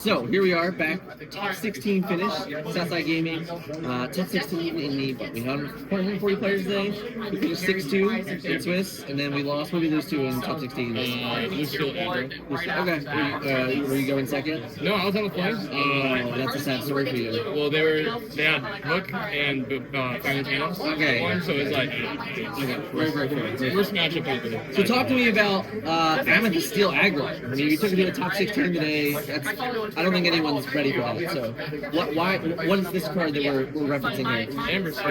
So here we are back, top 16 finish, Southside Gaming, top 16 in the, we had 140 players today, we finished 6-2 in Swiss, and then we lost, what did we lose to in top 16? Lose to Aggro. Okay, were you going second? No, I was on the plane. That's a sad story for you. Well, they had Hook and Final Channels. Okay. So it's like, Very fair. worst matchup ever. So talk to me about Amethyst Steel Aggro. I mean, you took it to the top 16 today. I don't think anyone's ready for that. So, what is this card that we're referencing here? Amber Steel.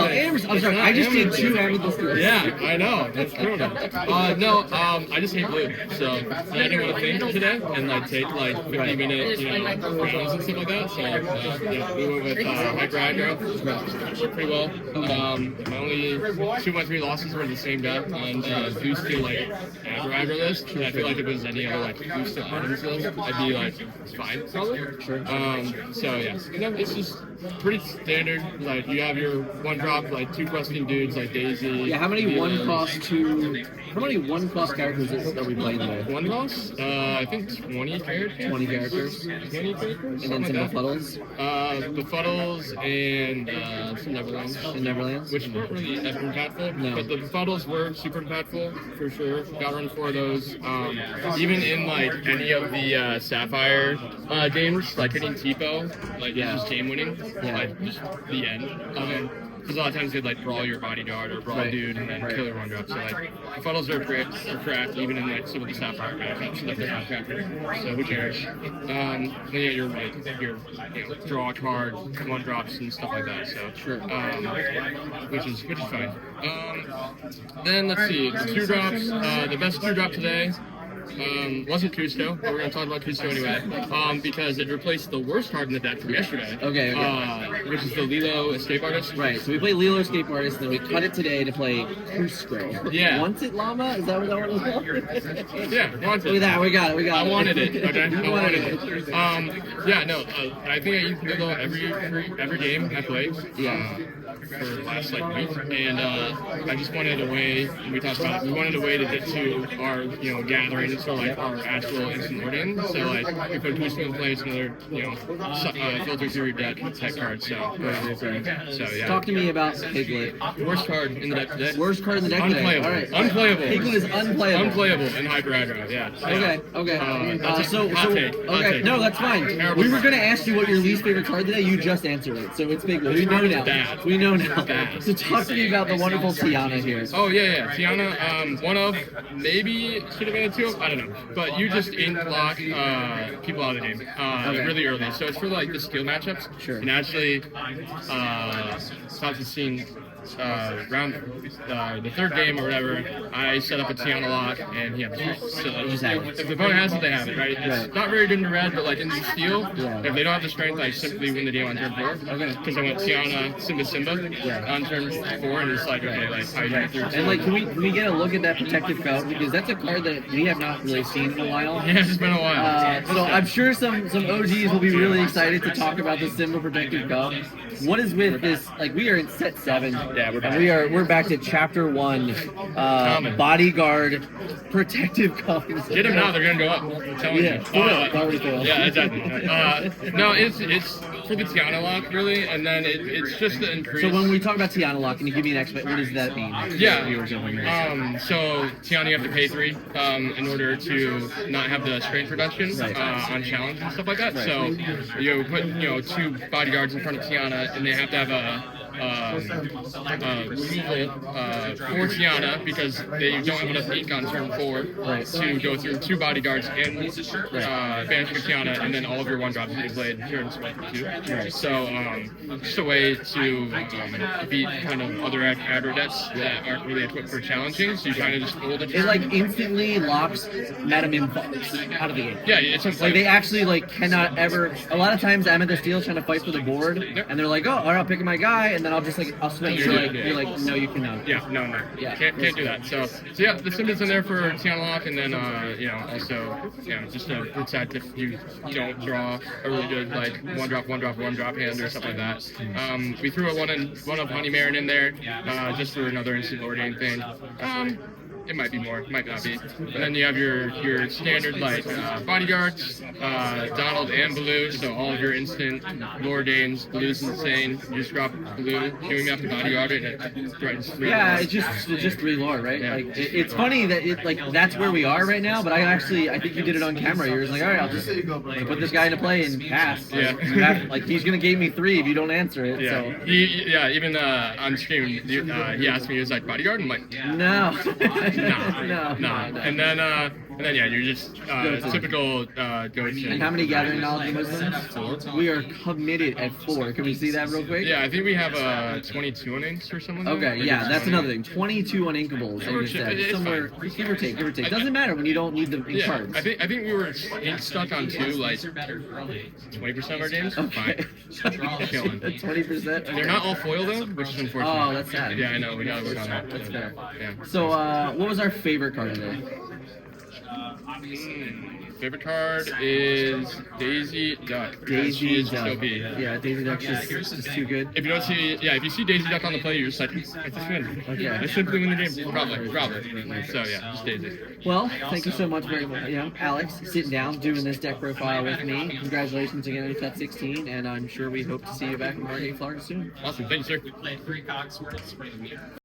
Amber Steel. I'm sorry, I just did two Amethyst Steels. Yeah, I know. That's true. I just hate blue. So I didn't want to think today and take 50-minute rounds and stuff like that. So we went with Aggro. Pretty well. My only 2 of my 3 losses were the same guy on Goose Steel Aggro list. And I feel like if it was any other Goose Steel items list, I'd be fine probably. Sure. So yeah, it's just pretty standard. You have your 1-drop 2 questing dudes like Daisy. Yeah, how many 1-cost characters are we playing today? 1-cost? I think 20 characters. 20 characters. 20 characters. And then some befuddles. Befuddles and some Neverlands. And Neverlands. Which weren't really that impactful. No. But the befuddles were super impactful for sure. Got run 4 of those. Even in any of the Sapphire games, hitting Tipo, just game winning, just the end of it. Because a lot of times they'd brawl your bodyguard or brawl dude and then kill your 1-drop. So befuddles are great for craft, even in some of the Sapphire matchups that they're not crafted. So who cares? Then yeah, your draw a card, 1-drops and stuff like that. So sure. Which is fine. Then let's see, 2-drops. The best 2-drop today. Wasn't Custo, but we're going to talk about Custo anyway, because it replaced the worst card in the deck from yesterday. Okay. Which is the Lilo Escape Artist. Right, so we played Lilo Escape Artist, and then we cut it today to play Cusco. Yeah. Wanted Llama? Is that what that one was called? Yeah, Wanted. Look at that, we got it. I wanted it, okay? I wanted it. I think I used Lilo every game I played. Yeah. For the last week, and I just wanted a way. We talked about it. We wanted a way to get to our gatherings, so our actual instant Lordian. So we put Custo in place, another filter through your deck type card. So yeah. Talk to me about Piglet. Worst card in the deck today. Worst card in the deck today. Unplayable. All right. Unplayable. Piglet is unplayable. Unplayable in Hyper Aggro. Yeah. Okay. Hot take. No, that's fine. Terrible We were card. gonna ask you what your least favorite card today. You just answered it, so it's Piglet. We know now. Bad. We know now. Bad. So talk to me about the wonderful Tiana here. Oh yeah. Tiana, one of, maybe should have been a 2 of, I don't know. But you just block people out of the game really early. So it's for the skill matchups. Sure. And actually, top 16 round the 3rd game or whatever, I set up a Tiana lock and he had the strength. So if the opponent has it, they have it, right? It's not very good in red, but in the steel, if they don't have the strength, I simply win the game on turn 4. Okay. Because I went Tiana, Simba on turn 4, and it's how you do it through. And can we get a look at that protective felt, because that's a card that we have not really seen in a while. Yeah, it's been a while. So I'm sure some OGs will be really excited to talk about the Simba protective felt. What is with this? We are in set 7. Yeah, we're back. We're back to chapter 1. Bodyguard protective commons. Get them now; they're gonna go up. I'm telling you. Already failed. Yeah, exactly. No, it's for the Tiana lock really, and then it's just the increase. So when we talk about Tiana lock, can you give me an explanation? What does that mean? Yeah. So Tiana, you have to pay 3 in order to not have the strength reduction on challenge and stuff like that. Right. So you put 2 bodyguards in front of Tiana, and they have to have a removal for Tiana because they don't have enough ink on turn 4 to go through 2 bodyguards and banishing of Tiana, and then all of your 1-drops will be played turns 1 through 2. Right. So just a way to beat kind of other aggro decks that aren't really equipped for challenging. So you kind of just hold it. It instantly locks Madam Imfox out of the game. Yeah, it's they actually cannot ever. A lot of times Amethyst Steel's trying to fight for the board, and they're like, oh, all right, I'll pick my guy, and then I'll just I'll switch. You're like, no, you cannot. Yeah, no. Yeah, can't do that. So yeah, the Simba's in there for Tiana lock, and then also just to protect if you don't draw a really good 1-drop hand or something like that. We threw one of Honey Marin in there just for another instant Lordian thing. It might be more, might not be. And then you have your standard like bodyguards, Donald and Blue. So all of your instant Lord Danes, Blue's insane. You just drop Blue, queuing up the bodyguard, and it threatens 3. Yeah, it's just 3 lore, right? Yeah. Like it's funny that that's where we are right now. But I think you did it on camera. You're just like, all right, I'll just put this guy into play and pass. Like, Yeah. he's gonna give me 3 if you don't answer it. Yeah. So Even on stream, he asked me, he was like, bodyguard? I'm like, no, no. And then yeah, you're just typical ghost. And how many gathering knowledge and wisdom? 4. We are committed at 4. Can we see that real quick? Yeah, I think we have 22 on inks or something. Okay, yeah, that's another thing. 22 uninkables. Somewhere, give or take. Doesn't matter when you don't need the ink cards. I think we were ink stuck on 2, like 20% of our games. Okay. Killing. 20%. They're not all foil though, which is unfortunate. Oh, that's sad. Yeah, I know. We gotta work on that. That's fair. Yeah. So, what was our favorite card today? Favorite card is Daisy Duck. Daisy Duck. Duck. Yeah, Daisy Duck's just too good. If you see Daisy Duck on the play, you're just like, I just win. Okay. I should win the game. Probably. So yeah, just Daisy. Well, thank you so much very much. Alex, sitting down, doing this deck profile with me. Congratulations again on Cut 16, and I'm sure we hope to see you back in Margate, Florida soon. Awesome. Thank you, sir.